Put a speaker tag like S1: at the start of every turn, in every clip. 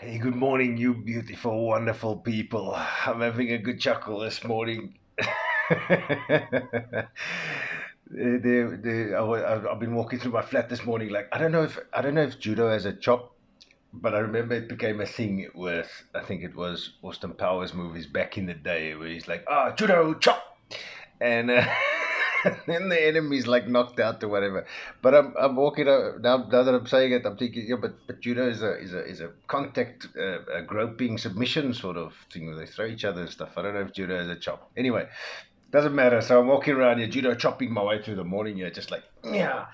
S1: Hey, good morning, you beautiful, wonderful people. I'm having a good chuckle this morning. I've been walking through my flat this morning. Like I don't know if judo has a chop, but I remember it became a thing with I think it was Austin Powers movies back in the day where he's like, judo chop, and then the enemy's like knocked out or whatever. But I'm walking out now that I'm saying it. I'm thinking, yeah, but judo is a contact, a groping submission sort of thing where they throw each other and stuff. I don't know if judo is a chop. Anyway, doesn't matter. So I'm walking around here, judo chopping my way through the morning here, just like yeah,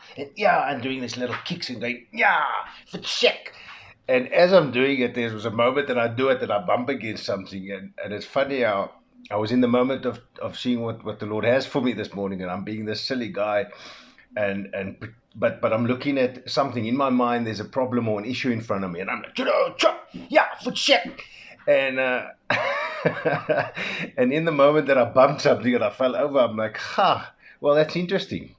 S1: and doing these little kicks and going yeah for check. And as I'm doing it, there was a moment that I do it that I bump against something, and it's funny how I was in the moment of seeing what the Lord has for me this morning, and I'm being this silly guy, and but I'm looking at something in my mind. There's a problem or an issue in front of me, and I'm like, judo chop, yeah, for check, and and in the moment that I bumped something and I fell over, I'm like, well, that's interesting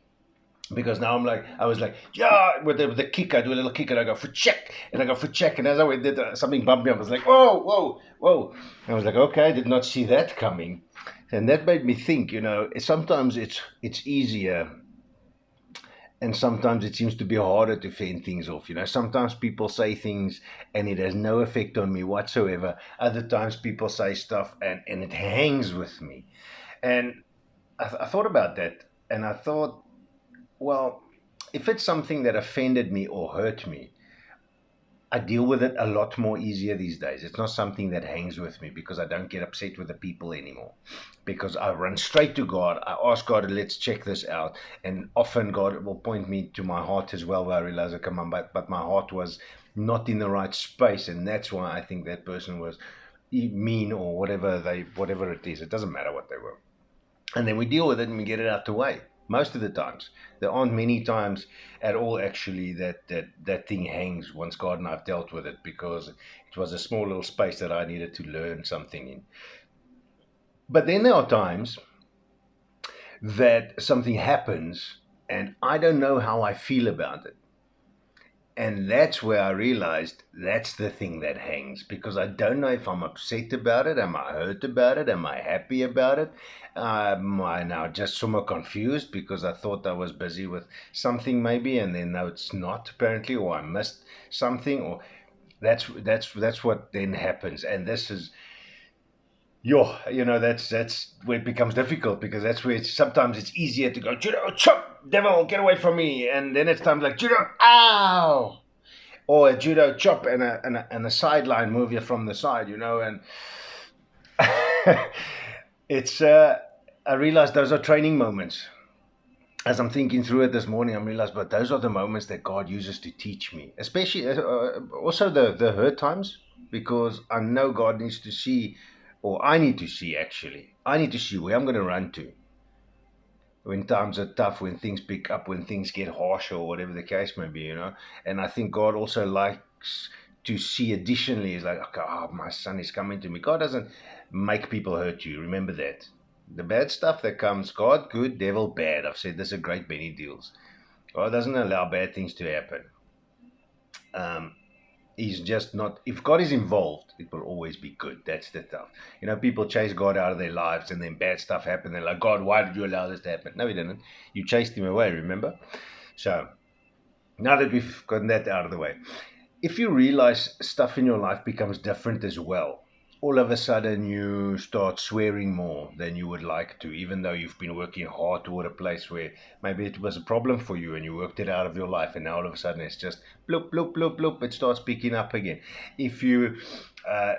S1: because now I was like, yeah, with the kick, I do a little kick and I go for check, and I go for check, and as I went, did something bumped me up. I was like, whoa, whoa, whoa. I was like, okay, I did not see that coming, and that made me think. Sometimes it's easier, and sometimes it seems to be harder to fend things off. Sometimes people say things and it has no effect on me whatsoever. Other times people say stuff and it hangs with me, and I thought about that, and I thought, well, if it's something that offended me or hurt me, I deal with it a lot more easier these days. It's not something that hangs with me because I don't get upset with the people anymore. Because I run straight to God. I ask God, let's check this out. And often God will point me to my heart as well, where I realize, come on, but my heart was not in the right space. And that's why I think that person was mean or whatever it is. It doesn't matter what they were, and then we deal with it and we get it out the way. Most of the times, there aren't many times at all actually that thing hangs once God and I've dealt with it, because it was a small little space that I needed to learn something in. But then there are times that something happens and I don't know how I feel about it. And that's where I realized that's the thing that hangs, because I don't know if I'm upset about it. Am I hurt about it? Am I happy about it? Am I now just somewhat confused because I thought I was busy with something maybe, and then no, it's not apparently, or I missed something, or that's what then happens. And this is that's where it becomes difficult, because that's where sometimes it's easier to go judo chop, devil, get away from me, and then it's times like judo, ow, or a judo chop and a sideline move you from the side, and it's I realized those are training moments. As I'm thinking through it this morning, I realized, but those are the moments that God uses to teach me, especially also the hurt times, because I know God needs to see, or I need to see actually, I need to see where I'm going to run to when times are tough, when things pick up, when things get harsh, or whatever the case may be. And I think God also likes to see additionally, is like, okay, my son is coming to me. God doesn't make people hurt you. Remember that. The bad stuff that comes, God good, devil bad. I've said this a great many deals. God doesn't allow bad things to happen. Um, he's just not. If God is involved, it will always be good. That's the tough. People chase God out of their lives, and then bad stuff happens. They're like, God, why did you allow this to happen? No, he didn't. You chased him away, remember? So now that we've gotten that out of the way, if you realize stuff in your life becomes different as well, all of a sudden you start swearing more than you would like to, even though you've been working hard toward a place where maybe it was a problem for you and you worked it out of your life, and now all of a sudden it's just bloop, bloop, bloop, bloop, it starts picking up again. If you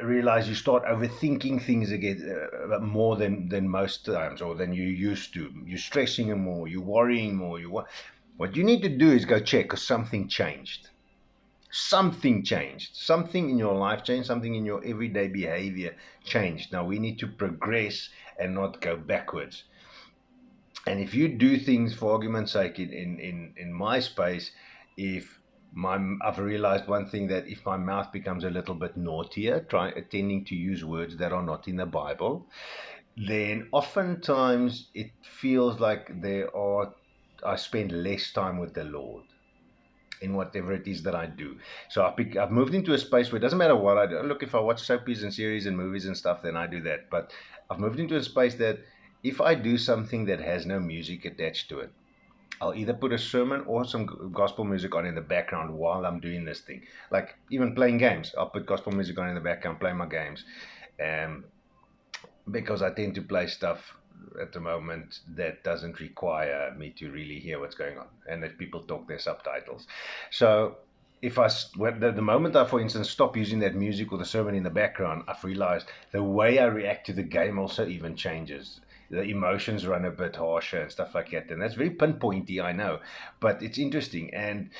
S1: realize you start overthinking things again, more than most times, or than you used to, you're stressing more, you're worrying more, what you need to do is go check, because something changed. Something changed. Something in your life changed. Something in your everyday behavior changed. Now we need to progress and not go backwards. And if you do things, for argument's sake, in my space, if I've realized one thing, that if my mouth becomes a little bit naughtier, tending to use words that are not in the Bible, then oftentimes it feels like I spend less time with the Lord. in whatever it is that I do. So I've moved into a space where it doesn't matter what I do. Look, if I watch soapies and series and movies and stuff, then I do that. But I've moved into a space that if I do something that has no music attached to it, I'll either put a sermon or some gospel music on in the background while I'm doing this thing. Like even playing games, I'll put gospel music on in the background, play my games. Because I tend to play stuff at the moment that doesn't require me to really hear what's going on, and if people talk, their subtitles. So if the moment I, for instance, stop using that music or the sermon in the background, I've realized the way I react to the game also even changes. The emotions run a bit harsher and stuff like that, and that's very pinpointy, I know, but it's interesting. And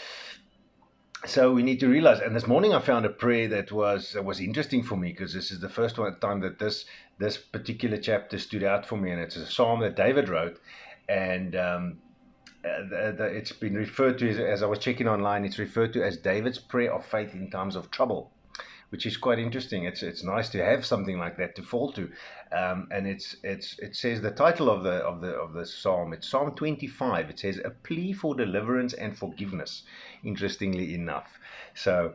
S1: so we need to realize. And this morning I found a prayer that was interesting for me, because this is the first time that this particular chapter stood out for me, and it's a psalm that David wrote, and it's been referred to as I was checking online. It's referred to as David's prayer of faith in times of trouble, which is quite interesting. It's nice to have something like that to fall to, and it says the title of the psalm. It's Psalm 25. It says a plea for deliverance and forgiveness. Interestingly enough, so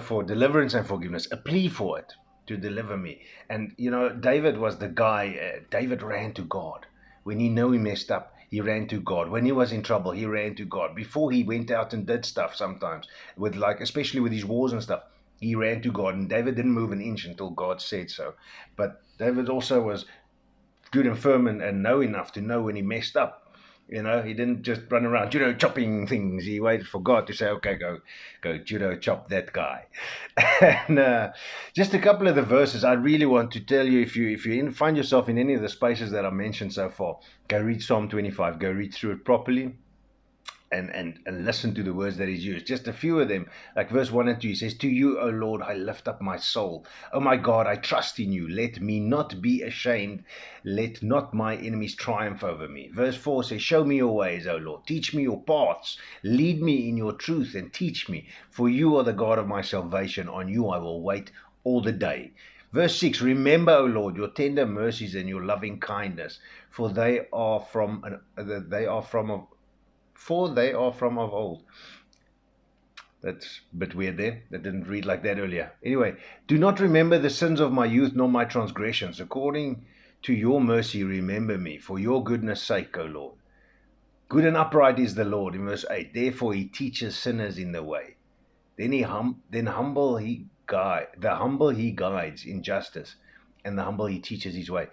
S1: for deliverance and forgiveness, a plea for it to deliver me. And David was the guy. David ran to God when he knew he messed up. He ran to God. When he was in trouble, he ran to God. Before he went out and did stuff, sometimes especially with his wars and stuff, he ran to God, and David didn't move an inch until God said so. But David also was good and firm and know enough to know when he messed up. He didn't just run around judo chopping things. He waited for God to say, okay, go judo chop that guy. And just a couple of the verses I really want to tell you. If you find yourself in any of the spaces that I mentioned so far, go read Psalm 25. Go read through it properly. And listen to the words that he's used. Just a few of them, like verse 1 and 2, he says, to you, O Lord, I lift up my soul. Oh my God, I trust in you. Let me not be ashamed. Let not my enemies triumph over me. Verse 4 says, show me your ways, O Lord. Teach me your paths. Lead me in your truth and teach me. For you are the God of my salvation. On you I will wait all the day. Verse 6, remember, O Lord, your tender mercies and your loving kindness, for they are from of old. That's a bit weird there. That didn't read like that earlier. Anyway, do not remember the sins of my youth nor my transgressions. According to your mercy, remember me, for your goodness' sake, O Lord. Good and upright is the Lord, in verse 8. Therefore he teaches sinners in the way. The humble he guides in justice, and the humble he teaches his way.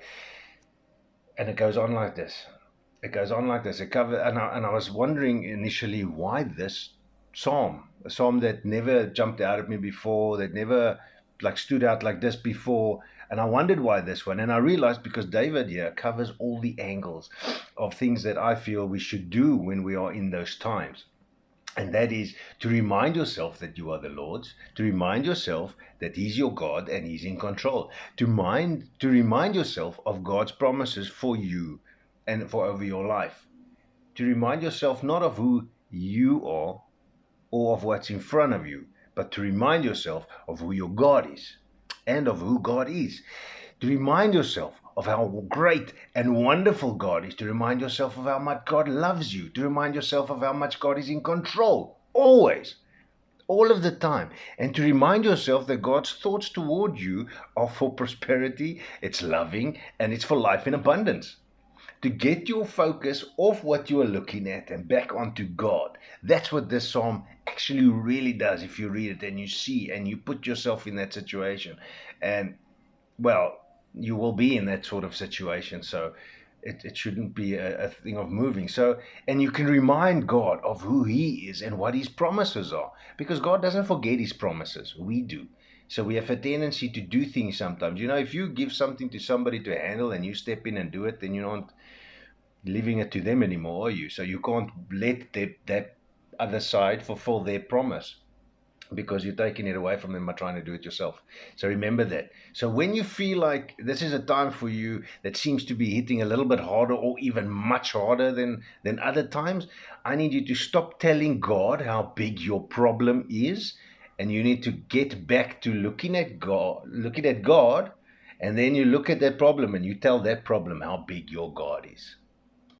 S1: And it goes on like this. It goes on like this. And I was wondering initially why this psalm, a psalm that never jumped out at me before, that never stood out like this before. And I wondered why this one. And I realized because David here covers all the angles of things that I feel we should do when we are in those times. And that is to remind yourself that you are the Lord's, to remind yourself that He's your God and He's in control, to remind yourself of God's promises for you and for over your life, to remind yourself not of who you are or of what's in front of you, but to remind yourself of who your God is and of who God is, to remind yourself of how great and wonderful God is, to remind yourself of how much God loves you, to remind yourself of how much God is in control, always, all of the time, and to remind yourself that God's thoughts toward you are for prosperity, it's loving, and it's for life in abundance. To get your focus off what you are looking at and back onto God. That's what this psalm actually really does if you read it and you see and you put yourself in that situation. And, well, you will be in that sort of situation. So it shouldn't be a thing of moving. So, and you can remind God of who He is and what His promises are. Because God doesn't forget His promises. We do. So we have a tendency to do things sometimes. If you give something to somebody to handle and you step in and do it, then you're not leaving it to them anymore, are you? So you can't let that other side fulfill their promise because you're taking it away from them by trying to do it yourself. So remember that. So when you feel like this is a time for you that seems to be hitting a little bit harder or even much harder than other times, I need you to stop telling God how big your problem is, and you need to get back to looking at God, and then you look at that problem and you tell that problem how big your God is.